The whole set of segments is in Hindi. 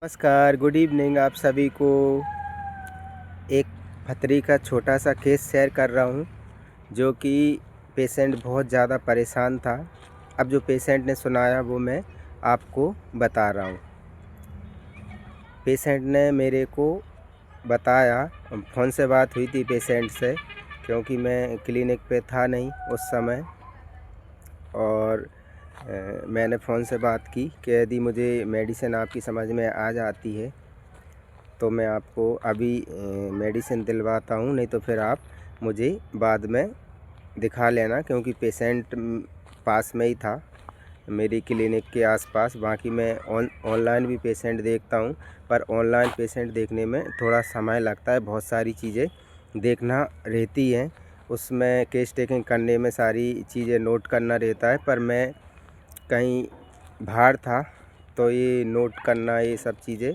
नमस्कार, गुड इवनिंग आप सभी को। एक पथरी का छोटा सा केस शेयर कर रहा हूँ, जो कि पेशेंट बहुत ज़्यादा परेशान था। अब जो पेशेंट ने सुनाया वो मैं आपको बता रहा हूँ। पेशेंट ने मेरे को बताया, फ़ोन से बात हुई थी पेशेंट से, क्योंकि मैं क्लिनिक पे था नहीं उस समय। और मैंने फ़ोन से बात की कि यदि मुझे मेडिसिन आपकी समझ में आ जाती है तो मैं आपको अभी मेडिसिन दिलवाता हूँ, नहीं तो फिर आप मुझे बाद में दिखा लेना, क्योंकि पेशेंट पास में ही था मेरी क्लिनिक के आसपास। बाकी मैं ऑनलाइन भी पेशेंट देखता हूँ, पर ऑनलाइन पेशेंट देखने में थोड़ा समय लगता है, बहुत सारी चीज़ें देखना रहती हैं, उसमें केस टेकिंग करने में सारी चीज़ें नोट करना रहता है। पर मैं कहीं बाहर था तो ये नोट करना, ये सब चीज़ें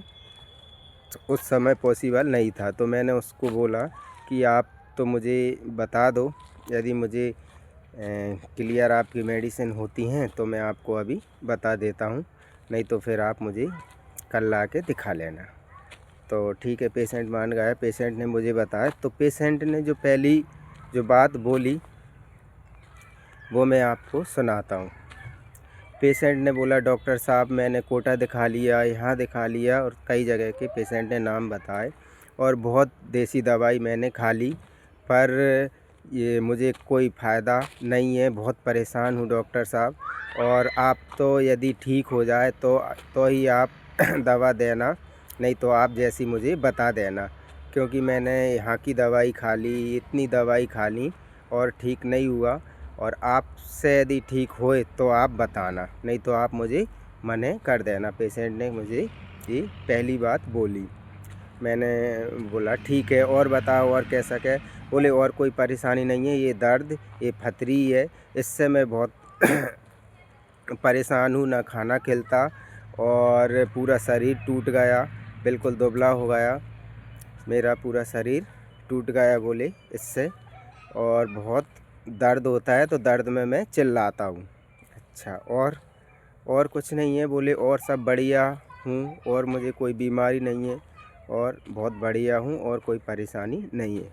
उस समय पॉसिबल नहीं था। तो मैंने उसको बोला कि आप तो मुझे बता दो, यदि मुझे क्लियर आपकी मेडिसिन होती हैं तो मैं आपको अभी बता देता हूँ, नहीं तो फिर आप मुझे कल ला के दिखा लेना। तो ठीक है, पेशेंट मान गया। पेशेंट ने मुझे बताया, तो पेशेंट ने जो पहली जो बात बोली वो मैं आपको सुनाता हूँ। पेशेंट ने बोला, डॉक्टर साहब मैंने कोटा दिखा लिया, यहाँ दिखा लिया, और कई जगह के पेशेंट ने नाम बताए, और बहुत देसी दवाई मैंने खा ली, पर ये मुझे कोई फ़ायदा नहीं है। बहुत परेशान हूँ डॉक्टर साहब, और आप तो यदि ठीक हो जाए तो ही आप दवा देना, नहीं तो आप जैसी मुझे बता देना, क्योंकि मैंने यहाँ की दवाई खा ली, इतनी दवाई खा ली और ठीक नहीं हुआ। और आपसे यदि ठीक होए तो आप बताना, नहीं तो आप मुझे मना कर देना। पेशेंट ने मुझे ये पहली बात बोली। मैंने बोला ठीक है, और बताओ और कैसा क्या है? बोले और कोई परेशानी नहीं है, ये दर्द, ये फतरी है, इससे मैं बहुत परेशान हूँ। ना खाना खिलता और पूरा शरीर टूट गया, बिल्कुल दुबला हो गया, मेरा पूरा शरीर टूट गया बोले इससे, और बहुत दर्द होता है, तो दर्द में मैं चिल्लाता हूँ। अच्छा, और कुछ नहीं है? बोले और सब बढ़िया हूँ, और मुझे कोई बीमारी नहीं है, और बहुत बढ़िया हूँ, और कोई परेशानी नहीं है।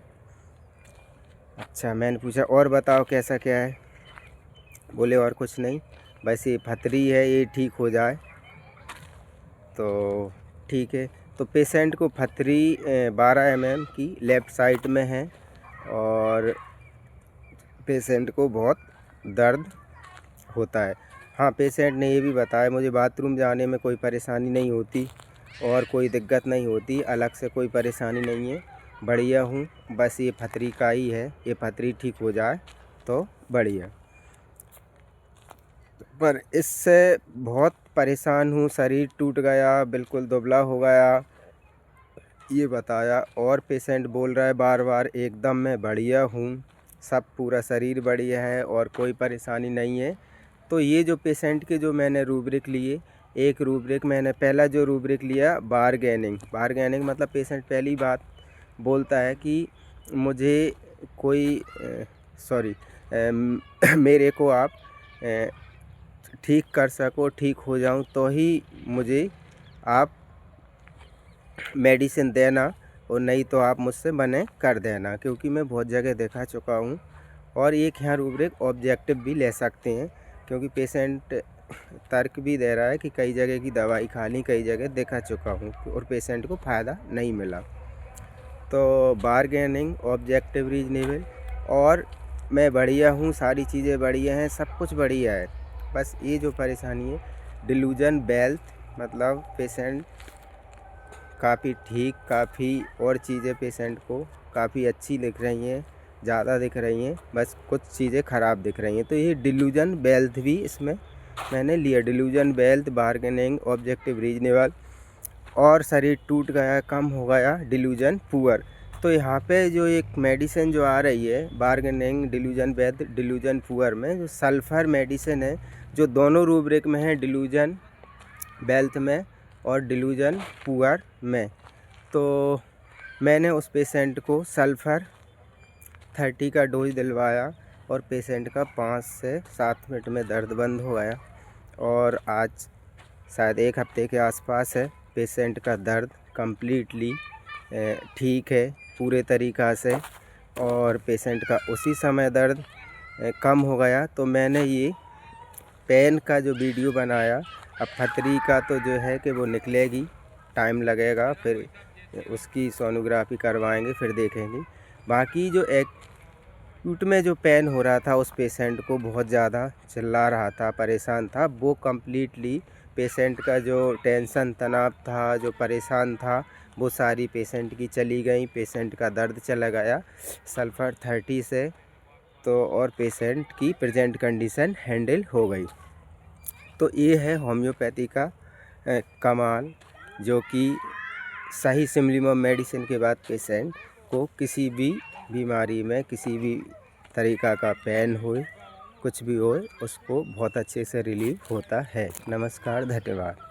अच्छा, मैंने पूछा और बताओ कैसा क्या है? बोले और कुछ नहीं, बस ये फतरी है, ये ठीक हो जाए तो ठीक है। तो पेशेंट को फतरी 12 mm की लेफ़्ट साइड में है, और पेशेंट को बहुत दर्द होता है। हाँ, पेशेंट ने ये भी बताया, मुझे बाथरूम जाने में कोई परेशानी नहीं होती और कोई दिक्कत नहीं होती, अलग से कोई परेशानी नहीं है, बढ़िया हूँ। बस ये फतरी का ही है, ये फतरी ठीक हो जाए तो बढ़िया। पर इससे बहुत परेशान हूँ, शरीर टूट गया, बिल्कुल दुबला हो गया, ये बताया। और पेशेंट बोल रहा है बार बार, एकदम मैं बढ़िया हूँ, सब पूरा शरीर बढ़िया है और कोई परेशानी नहीं है। तो ये जो पेशेंट के जो मैंने रूब्रिक लिए, एक रूब्रिक मैंने पहला जो रूब्रिक लिया, बारगेनिंग मतलब पेशेंट पहली बात बोलता है कि मुझे कोई सॉरी मेरे को आप ठीक कर सको, ठीक हो जाऊं तो ही मुझे आप मेडिसिन देना, और नहीं तो आप मुझसे मना कर देना, क्योंकि मैं बहुत जगह दिखा चुका हूँ। और एक यहाँ रूब्रिक ऑब्जेक्टिव भी ले सकते हैं, क्योंकि पेशेंट तर्क भी दे रहा है कि कई जगह की दवाई खा ली, कई जगह दिखा चुका हूँ और पेशेंट को फ़ायदा नहीं मिला। तो बारगेनिंग, ऑब्जेक्टिव, रीजनेबल, और मैं बढ़िया हूँ, सारी चीज़ें बढ़िया हैं, सब कुछ बढ़िया है। बस ये जो परेशानी है, डिल्यूजन वेल्थ, मतलब पेशेंट काफ़ी ठीक, काफ़ी और चीज़ें पेशेंट को काफ़ी अच्छी दिख रही हैं, ज़्यादा दिख रही हैं, बस कुछ चीज़ें ख़राब दिख रही हैं। तो ये डिल्यूजन वेल्थ भी इसमें मैंने लिया, delusion wealth, bargaining, objective, reasonable, और शरीर टूट गया, कम हो गया, डिल्यूजन पुअर। तो यहाँ पे जो एक मेडिसिन जो आ रही है, bargaining, delusion wealth, delusion poor में जो सल्फ़र मेडिसिन है, जो दोनों रूब्रिक में है, डिल्यूजन वेल्थ में और डिल्यूजन पुअर में, तो मैंने उस पेशेंट को सल्फ़र 30 का डोज दिलवाया, और पेशेंट का 5 से 7 मिनट में दर्द बंद हो गया। और आज शायद 1 हफ्ते के आसपास है पेशेंट का दर्द कम्प्लीटली ठीक है पूरे तरीक़ा से, और पेशेंट का उसी समय दर्द कम हो गया। तो मैंने ये पेन का जो वीडियो बनाया, अब फतरी का तो जो है कि वो निकलेगी, टाइम लगेगा, फिर उसकी सोनोग्राफी करवाएंगे, फिर देखेंगे। बाकी जो एक्यूट में जो पेन हो रहा था उस पेशेंट को, बहुत ज़्यादा चिल्ला रहा था, परेशान था, वो कम्प्लीटली पेशेंट का जो टेंशन तनाव था, जो परेशान था, वो सारी पेशेंट की चली गई। पेशेंट का दर्द चला गया सल्फ़र 30 से, तो और पेशेंट की प्रेजेंट कंडीशन हैंडल हो गई। तो ये है होम्योपैथी का कमाल, जो कि सही सिमलीमम मेडिसिन के बाद पेशेंट को किसी भी बीमारी में, किसी भी तरीक़ा का पेन हो, कुछ भी हो, उसको बहुत अच्छे से रिलीफ होता है। नमस्कार, धन्यवाद।